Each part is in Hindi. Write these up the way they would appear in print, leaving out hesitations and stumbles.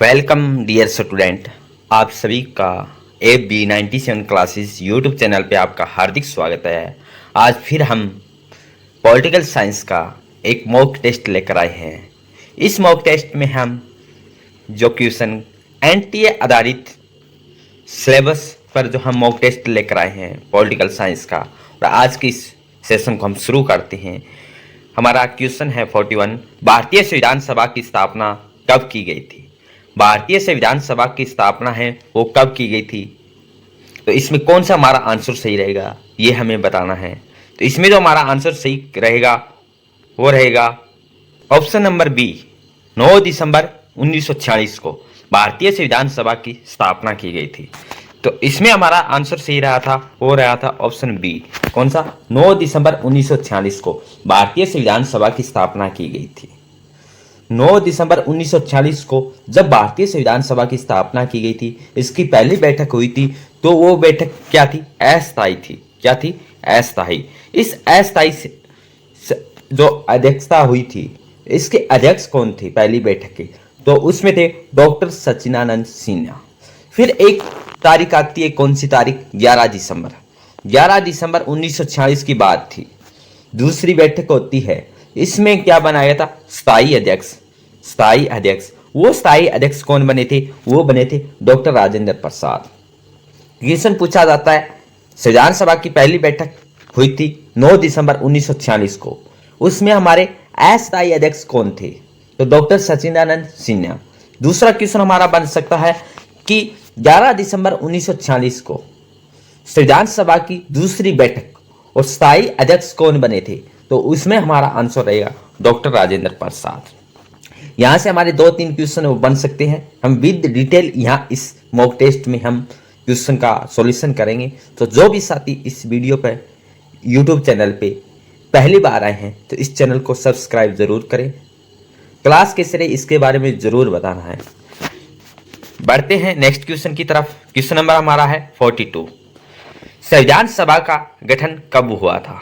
Welcome dear student. आप सभी का AB97 क्लासेस यूट्यूब चैनल पे आपका हार्दिक स्वागत है। आज फिर हम पॉलिटिकल साइंस का एक मॉक टेस्ट लेकर आए हैं। इस मॉक टेस्ट में हम जो क्वेश्चन एनटीए आधारित सिलेबस पर जो हम मॉक टेस्ट लेकर आए हैं पॉलिटिकल साइंस का, और आज की इस सेशन को हम शुरू करते हैं। हमारा क्वेश्चन है 41। भारतीय संविधान सभा की स्थापना कब की गई थी? भारतीय संविधान सभा की स्थापना है वो कब की गई थी? तो इसमें कौन सा हमारा आंसर सही रहेगा ये हमें बताना है। तो इसमें जो हमारा आंसर सही रहेगा वो रहेगा ऑप्शन नंबर बी, 9 दिसंबर 1946 को भारतीय संविधान सभा की स्थापना की गई थी। तो इसमें हमारा आंसर सही रहा था, वो रहा था ऑप्शन बी। कौन सा? 9 दिसंबर 1946 को भारतीय संविधान सभा की स्थापना की गई थी। 9 दिसंबर 1946 को जब भारतीय संविधान सभा की स्थापना की गई थी, इसकी पहली बैठक हुई थी। तो वो बैठक क्या थी? अस्थायी थी। क्या थी? अस्थायी। इस अस्थायी जो अध्यक्षता हुई थी, इसके अध्यक्ष कौन थे पहली बैठक के? तो उसमें थे डॉक्टर सच्चिदानंद सिन्हा। फिर एक तारीख आती है, कौन सी तारीख? 11 दिसंबर। 11 दिसंबर 1946 की बात थी। दूसरी बैठक होती है, इसमें क्या बनाया था? स्थायी अध्यक्ष। स्थायी अध्यक्ष, वो स्थायी अध्यक्ष कौन बने थे? वो बने थे डॉक्टर राजेंद्र प्रसाद। क्वेश्चन पूछा जाता है, संविधान सभा की पहली बैठक हुई थी 9 दिसंबर 1946 को, उसमें हमारे अस्थायी अध्यक्ष कौन थे? तो डॉक्टर सच्चिदानंद सिन्हा। दूसरा क्वेश्चन हमारा बन सकता है कि 11 दिसंबर 1946 को संविधान सभा की दूसरी बैठक और स्थायी अध्यक्ष कौन बने थे? तो उसमें हमारा आंसर रहेगा डॉक्टर राजेंद्र प्रसाद। यहां से हमारे 2-3 क्वेश्चन वो बन सकते हैं। हम विद डिटेल यहाँ इस मॉक टेस्ट में हम क्वेश्चन का सॉल्यूशन करेंगे। तो जो भी साथी इस वीडियो पर यूट्यूब चैनल पे पहली बार आए हैं तो इस चैनल को सब्सक्राइब जरूर करें। क्लास कैसे रही इसके बारे में जरूर बताना है। बढ़ते हैं नेक्स्ट क्वेश्चन की तरफ। क्वेश्चन नंबर हमारा है 42। संविधान सभा का गठन कब हुआ था?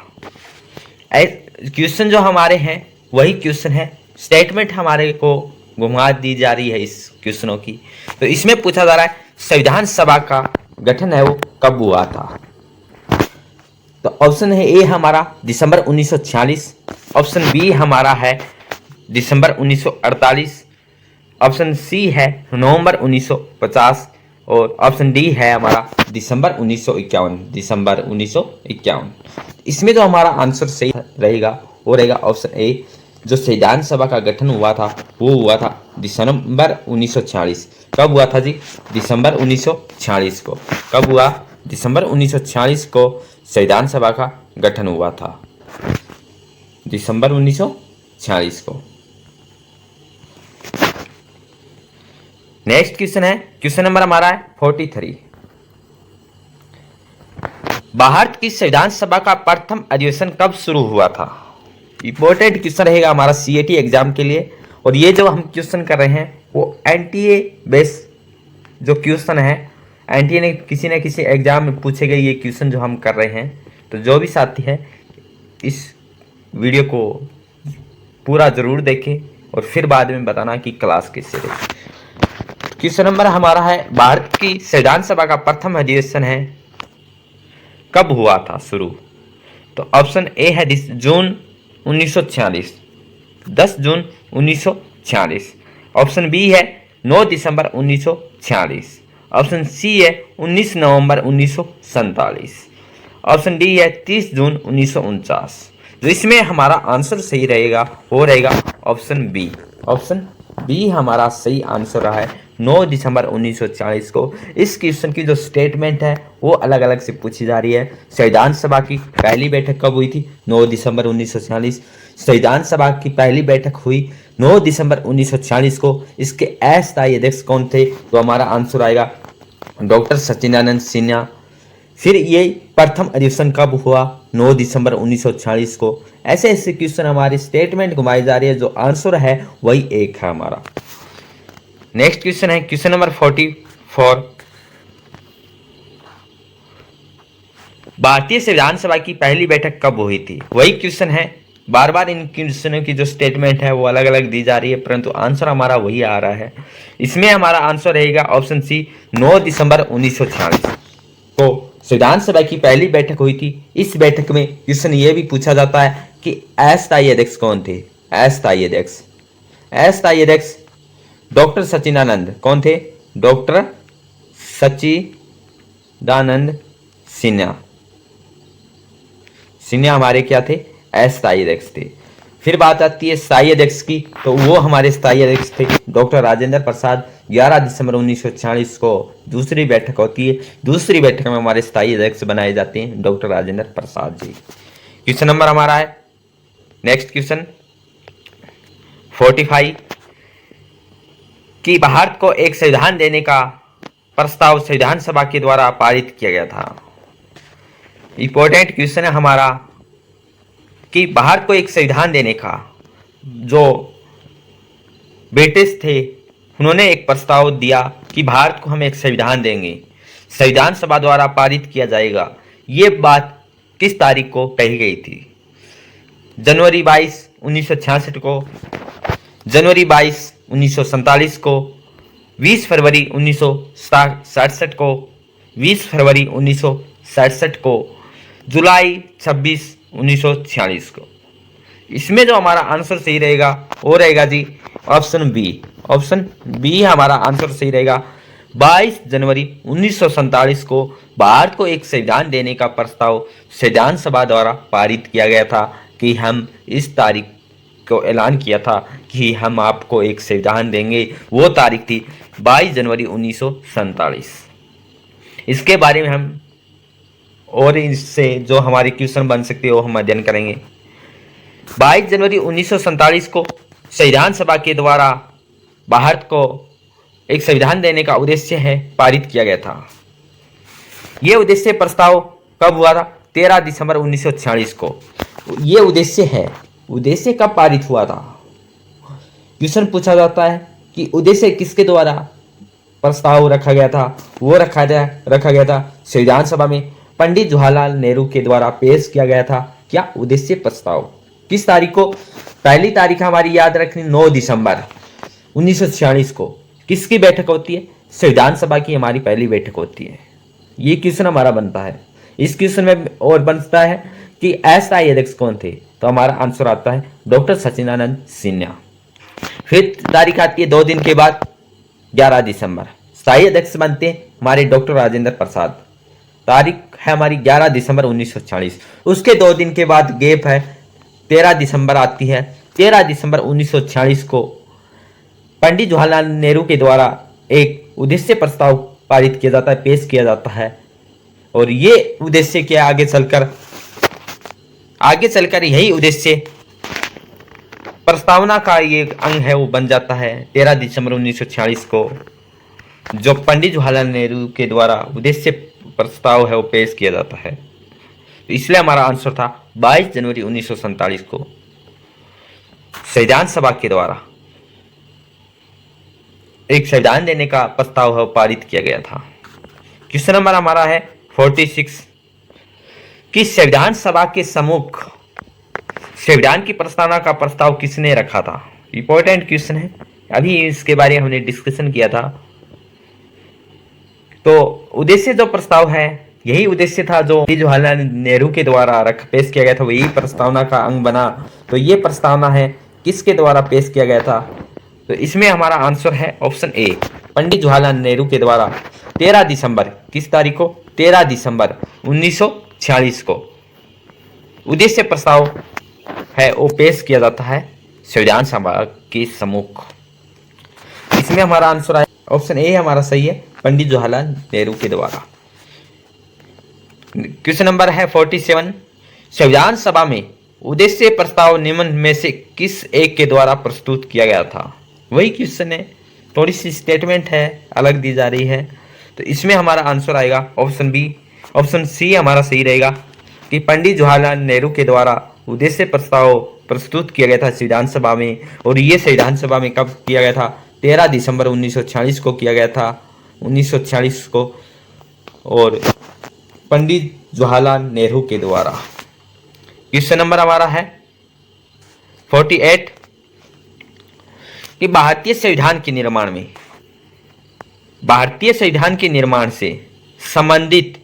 क्वेश्चन जो हमारे हैं वही क्वेश्चन है। स्टेटमेंट हमारे को घुमा दी जा रही है इस क्वेश्चनों की। तो इसमें पूछा जा रहा है संविधान सभा का गठन है वो कब हुआ था? तो ऑप्शन है ए हमारा दिसंबर 1946, ऑप्शन बी हमारा है दिसंबर 1948, ऑप्शन सी है नवंबर 1950 और ऑप्शन डी है हमारा दिसंबर 1951। दिसंबर 1951। इसमें जो हमारा आंसर सही रहेगा वो रहेगा ऑप्शन ए। जो संविधान सभा का गठन हुआ था वो हुआ था दिसंबर 1946। कब हुआ था जी? दिसंबर 1946 को। कब हुआ? दिसंबर 1946 को संविधान सभा का गठन हुआ था। दिसंबर 1946 को। नेक्स्ट क्वेश्चन है, क्वेश्चन नंबर हमारा है 43। भारत की संविधान सभा का प्रथम अधिवेशन कब शुरू हुआ था? इंपॉर्टेंट क्वेश्चन रहेगा हमारा सीएटी एग्जाम के लिए। और ये जो हम क्वेश्चन कर रहे हैं वो एनटीए बेस जो क्वेश्चन है, एनटीए ने किसी न किसी एग्जाम में पूछे गए ये क्वेश्चन जो हम कर रहे हैं। तो जो भी साथी है इस वीडियो को पूरा जरूर देखें और फिर बाद में बताना कि क्लास कैसे रही। क्वेश्चन नंबर हमारा है, भारत की संविधान सभा का प्रथम अधिवेशन है कब हुआ था शुरू? तो ऑप्शन ए है जून 1946, 10 जून 1946। ऑप्शन बी है 9 दिसंबर 1946। ऑप्शन सी है 19 नवंबर 1947। ऑप्शन डी है 30 जून 1949। तो इसमें हमारा आंसर सही रहेगा वो रहेगा ऑप्शन बी। ऑप्शन बी हमारा सही आंसर रहा है 9 दिसंबर 1940 को। इस क्वेश्चन की जो स्टेटमेंट है वो अलग अलग से पूछी जा रही है। संविधान सभा की पहली बैठक कब हुई थी? 9 दिसंबर 1940। संविधान सभा की पहली बैठक हुई 9 दिसंबर 1940 को। इसके अस्थायी अध्यक्ष कौन थे? तो हमारा आंसर आएगा डॉक्टर सच्चिदानंद सिन्हा। फिर ये प्रथम अधिवेशन कब हुआ? 9 दिसंबर 1940 को। ऐसे ऐसे क्वेश्चन हमारी स्टेटमेंट घुमाई जा रही है, जो आंसर है वही एक है हमारा। नेक्स्ट क्वेश्चन है क्वेश्चन नंबर 44। भारतीय संविधान सभा की पहली बैठक कब हुई थी? वही क्वेश्चन है बार बार इन क्वेश्चनों की जो स्टेटमेंट है वो अलग अलग दी जा रही है, परंतु आंसर हमारा वही आ रहा है। इसमें हमारा आंसर रहेगा ऑप्शन सी, 9 दिसंबर 1946 को संविधान सभा की पहली बैठक हुई थी। इस बैठक में क्वेश्चन ये भी पूछा जाता है कि अस्थायी अध्यक्ष कौन थे। अस्थायी अध्यक्ष डॉक्टर सच्चिदानंद कौन थे? डॉक्टर सच्चिदानंद सिन्हा हमारे क्या थे? अस्थायी अध्यक्ष थे। फिर बात आती है स्थायी अध्यक्ष की, तो वो हमारे स्थायी अध्यक्ष थे डॉक्टर राजेंद्र प्रसाद। 11 दिसंबर 1946 को दूसरी बैठक होती है। दूसरी बैठक में हमारे स्थायी अध्यक्ष बनाए जाते हैं doctor Rajendra Prasad ji. Question number हमारा है नेक्स्ट क्वेश्चन 45 कि भारत को एक संविधान देने का प्रस्ताव संविधान सभा के द्वारा पारित किया गया था। इंपॉर्टेंट क्वेश्चन है हमारा कि भारत को एक संविधान देने का, जो ब्रिटिश थे उन्होंने एक प्रस्ताव दिया कि भारत को हम एक संविधान देंगे, संविधान सभा द्वारा पारित किया जाएगा। ये बात किस तारीख को कही गई थी? जनवरी 22, 1966 को, जनवरी 22, 1947 को, 20 फरवरी 1967 को, 20 फरवरी 1967 को, जुलाई 26, 1946 को। इसमें जो हमारा आंसर सही रहेगा वो रहेगा जी ऑप्शन बी हमारा आंसर सही रहेगा। 22 जनवरी 1947 को भारत को एक संविधान देने का प्रस्ताव संविधान सभा द्वारा पारित किया गया था कि हम इस तारीख को ऐलान किया था कि हम आपको एक संविधान देंगे। वो तारीख थी 22 जनवरी 1947। इसके बारे में हम और इससे जो हमारी क्वेश्चन बन सकती है वो हम अध्ययन करेंगे। 22 जनवरी 1947 को संविधान सभा के द्वारा भारत को एक संविधान देने का उद्देश्य है पारित किया गया था। ये उद्देश्य प्रस्ताव कब हुआ था? 13 दिसंबर 1946 को। ये उद्देश्य कब पारित हुआ था? क्वेश्चन पूछा जाता है कि उद्देश्य किसके द्वारा प्रस्ताव रखा गया था? वो रखा गया था संविधान सभा में पंडित जवाहरलाल नेहरू के द्वारा पेश किया गया था। क्या उद्देश्य प्रस्ताव किस तारीख को? पहली तारीख हमारी याद रखनी 9 दिसंबर 1946 को। किसकी बैठक होती है? संविधान सभा की हमारी पहली बैठक होती है। ये क्वेश्चन हमारा बनता है। इस क्वेश्चन में और बनता है कि अस्थायी अध्यक्ष कौन थे? तो हमारा आंसर आता है डॉक्टर सच्चिदानंद सिन्हा। फिर तारीख आती है 2 दिन के बाद 11 दिसंबर। स्थायी अध्यक्ष बनते हैं हमारे डॉक्टर राजेंद्र प्रसाद। तारीख है हमारी 11 दिसंबर 1946। उसके 2 दिन के बाद गैप है, 13 दिसंबर आती है। 13 दिसंबर 1946 को पंडित जवाहरलाल नेहरू के द्वारा एक उद्देश्य प्रस्ताव पारित किया जाता है, पेश किया जाता है। और ये उद्देश्य क्या आगे चलकर यही उद्देश्य प्रस्तावना का ये अंग है वो बन जाता है 13 दिसंबर 1946 को, जो पंडित जवाहरलाल नेहरू के द्वारा उद्देश्य प्रस्ताव है वो पेश किया जाता है। तो इसलिए हमारा आंसर था 22 जनवरी 1947 को संविधान सभा के द्वारा एक संविधान देने का प्रस्ताव है पारित किया गया था। क्वेश्चन नंबर हमारा है 46 कि संविधान सभा के सम्मुख संविधान की प्रस्तावना का प्रस्ताव किसने रखा था? इंपॉर्टेंट क्वेश्चन है, अभी इसके बारे में हमने डिस्कशन किया था। तो उद्देश्य जो प्रस्ताव है यही उद्देश्य था जो जवाहरलाल नेहरू के द्वारा पेश किया गया था, वही प्रस्तावना का अंग बना। तो ये प्रस्तावना है किसके द्वारा पेश किया गया था? तो इसमें हमारा आंसर है ऑप्शन ए, पंडित जवाहरलाल नेहरू के द्वारा 13 दिसंबर, किस तारीख को? 13 दिसंबर 1946 को उद्देश्य प्रस्ताव है वो पेश किया जाता है संविधान सभा के सम्मुख। इसमें हमारा आंसर है ऑप्शन ए हमारा सही है, पंडित जवाहरलाल नेहरू के द्वारा। क्वेश्चन नंबर है 47 संविधान सभा में उद्देश्य प्रस्ताव निम्न में से किस एक के द्वारा प्रस्तुत किया गया था? वही क्वेश्चन है, थोड़ी सी स्टेटमेंट है अलग दी जा रही है। तो इसमें हमारा आंसर आएगा ऑप्शन बी। ऑप्शन सी हमारा सही रहेगा कि पंडित जवाहरलाल नेहरू के द्वारा उद्देश्य प्रस्ताव प्रस्तुत किया गया था संविधान सभा में। और ये संविधान सभा में कब किया गया था? 13 दिसंबर 1946 को किया गया था, 1946 को, और पंडित जवाहरलाल नेहरू के द्वारा। क्वेश्चन नंबर हमारा है 48 कि भारतीय संविधान के निर्माण से संबंधित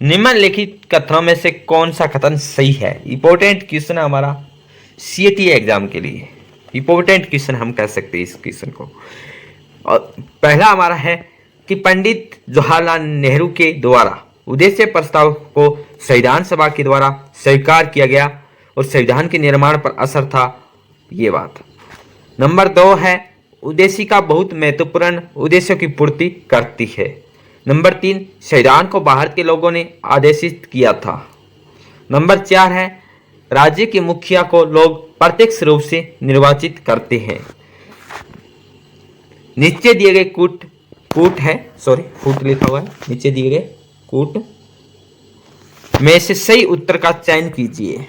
निम्नलिखित कथनों में से कौन सा कथन सही है। इंपॉर्टेंट क्वेश्चन है हमारा सीएटी एग्जाम के लिए, इंपॉर्टेंट क्वेश्चन हम कह सकते हैं इस क्वेश्चन को। और पहला हमारा है कि पंडित जवाहरलाल नेहरू के द्वारा उद्देश्य प्रस्ताव को संविधान सभा के द्वारा स्वीकार किया गया और संविधान के निर्माण पर असर था, ये बात। नंबर 2 है उद्देशिका बहुत महत्वपूर्ण उद्देश्यों की पूर्ति करती है। नंबर 3 संविधान को भारत के लोगों ने आदेशित किया था। नंबर 4 है राज्य के मुखिया को लोग प्रत्यक्ष रूप से निर्वाचित करते हैं। नीचे दिए गए फूट लिखा हुआ है, नीचे दिए गए कूट में से सही उत्तर का चयन कीजिए।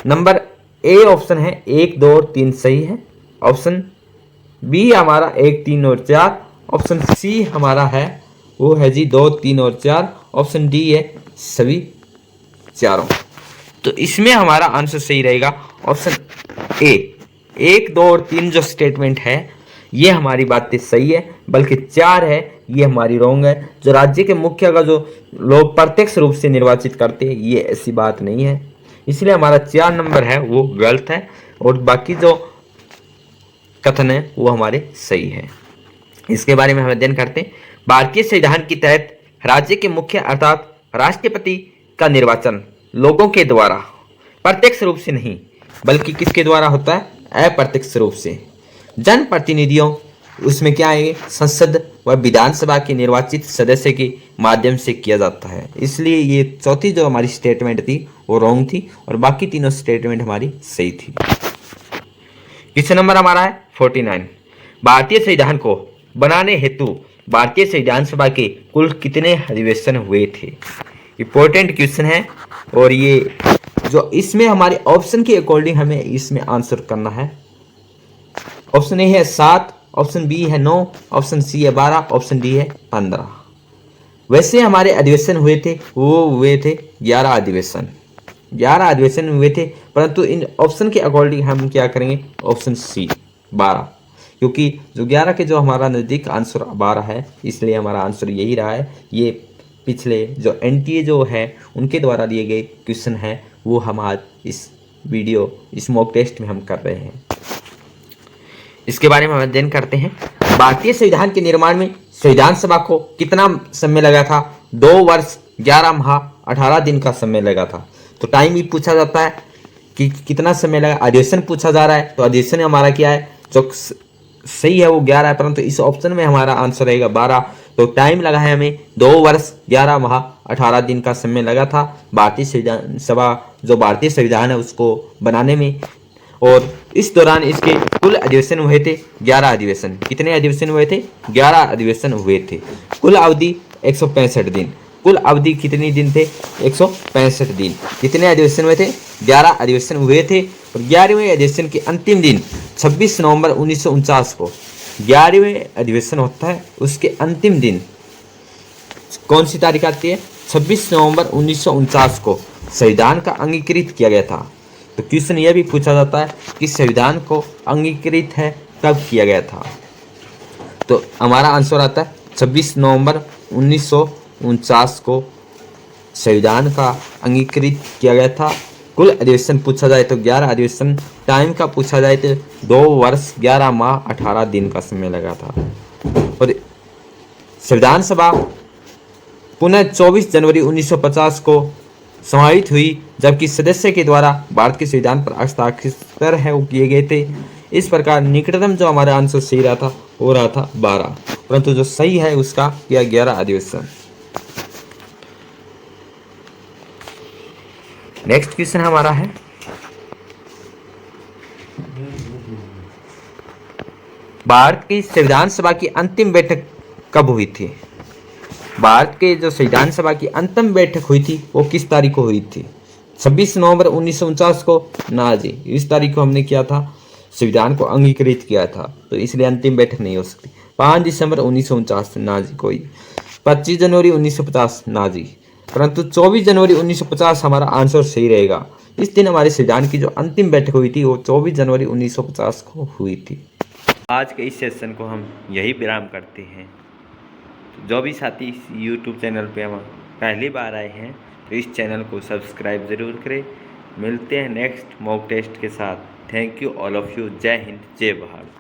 नंबर ए ऑप्शन है 1, 2 और 3 सही है। ऑप्शन बी हमारा 1, 3 और 4। ऑप्शन सी हमारा है वो है जी 2, 3 और 4। ऑप्शन डी है सभी चारों। तो इसमें हमारा आंसर सही रहेगा ऑप्शन ए। 1, 2 और 3 जो स्टेटमेंट है ये हमारी बातें सही है, बल्कि 4 है ये हमारी रॉन्ग है। जो राज्य के मुखिया का जो लोग प्रत्यक्ष रूप से निर्वाचित करते हैं ये ऐसी बात नहीं है, इसलिए हमारा 4 नंबर है वो गलत है और बाकी जो कथन है वो हमारे सही है। इसके बारे में हम अध्ययन करते हैं। भारतीय संविधान के तहत राज्य के मुखिया अर्थात राष्ट्रपति का निर्वाचन लोगों के द्वारा प्रत्यक्ष रूप से नहीं बल्कि किसके द्वारा होता है, अप्रत्यक्ष रूप से जनप्रतिनिधियों, उसमें क्या है, संसद व विधानसभा के निर्वाचित सदस्य के माध्यम से किया जाता है। इसलिए ये चौथी जो हमारी स्टेटमेंट थी वो रॉन्ग थी और बाकी तीनों स्टेटमेंट हमारी सही थी। क्वेश्चन नंबर हमारा है 49। भारतीय संविधान को बनाने हेतु भारतीय संविधान सभा के कुल कितने अधिवेशन हुए थे। इंपॉर्टेंट क्वेश्चन है और ये जो इसमें हमारे ऑप्शन के अकॉर्डिंग हमें इसमें आंसर करना है। ऑप्शन ए है 7, ऑप्शन बी है 9, ऑप्शन सी है 12, ऑप्शन डी है 15। वैसे हमारे अधिवेशन हुए थे वो हुए थे 11 अधिवेशन, 11 अधिवेशन हुए थे, परंतु इन ऑप्शन के अकॉर्डिंग हम क्या करेंगे, ऑप्शन सी 12, क्योंकि जो 11 के जो हमारा नज़दीक आंसर 12 है, इसलिए हमारा आंसर यही रहा है। ये पिछले जो एनटीए जो है उनके द्वारा दिए गए क्वेश्चन है वो हम आज इस मॉक टेस्ट में हम कर रहे हैं। इसके बारे में हम अध्ययन करते हैं। भारतीय संविधान के निर्माण में संविधान सभा को कितना समय लगा था। 2 वर्ष 11 माह 18 दिन का समय लगा था। तो टाइम भी पूछा जाता है कि कितना समय लगा, अधिवेशन पूछा जा रहा है, तो अधिवेशन हमारा क्या है, जो सही है वो 11 है, परंतु इस ऑप्शन में हमारा आंसर रहेगा 12। तो टाइम लगा है हमें 2 वर्ष 11 माह 18 दिन का समय लगा था भारतीय संविधान सभा जो भारतीय संविधान है उसको बनाने में। और इस दौरान इसके कुल अधिवेशन हुए थे 11 अधिवेशन। कितने अधिवेशन हुए थे, 11 अधिवेशन हुए थे। कुल अवधि 165 दिन। कुल अवधि कितने दिन थे, 165 दिन। कितने अधिवेशन हुए थे, 11 अधिवेशन हुए थे। और 11वें अधिवेशन के अंतिम दिन 26 नवंबर 1949 को 11वें अधिवेशन होता है, उसके अंतिम दिन कौन सी तारीख आती है, 26 नवंबर 1949 को संविधान का अंगीकृत किया गया था। तो क्वेश्चन यह भी पूछा जाता है कि संविधान को अंगीकृत है कब किया गया था। तो हमारा आंसर आता है 26 नवंबर 1949 को संविधान का अंगीकृत किया गया था। कुल अधिवेशन पूछा जाए तो 11 अधिवेशन। टाइम का पूछा जाए तो 2 वर्ष 11 माह 18 दिन का समय लगा था। और संविधान सभा पुनः 24 जनवरी 1950 को समाहित हुई, जबकि सदस्य के द्वारा भारत के संविधान पर हस्ताक्षर है वो किए गए थे। इस प्रकार निकटतम जो हमारा आंसर सही रहा था वो रहा था 12, परंतु जो सही है उसका किया 11 अधिवेशन। नेक्स्ट क्वेश्चन हमारा है भारत की संविधान सभा की अंतिम बैठक कब हुई थी। भारत के जो संविधान सभा की अंतिम बैठक हुई थी वो किस तारीख को हुई थी, 26 नवंबर 1949 को ना जी, इस तारीख को हमने किया था, संविधान को अंगीकृत किया था, तो इसलिए अंतिम बैठक नहीं हो सकती। 5 दिसंबर 1949 ना जी कोई, 25 जनवरी 1950 ना जी, परंतु 24 जनवरी 1950 हमारा आंसर सही रहेगा, इस दिन हमारे संविधान की जो अंतिम बैठक हुई थी वो 24 जनवरी 1950 को हुई थी। आज के इस सेशन को हम यही विराम करते हैं। जो भी साथी इस यूट्यूब चैनल पे हम पहली बार आए हैं तो इस चैनल को सब्सक्राइब ज़रूर करें। मिलते हैं नेक्स्ट मॉक टेस्ट के साथ। Thank you all of you. जय हिंद, जय भारत।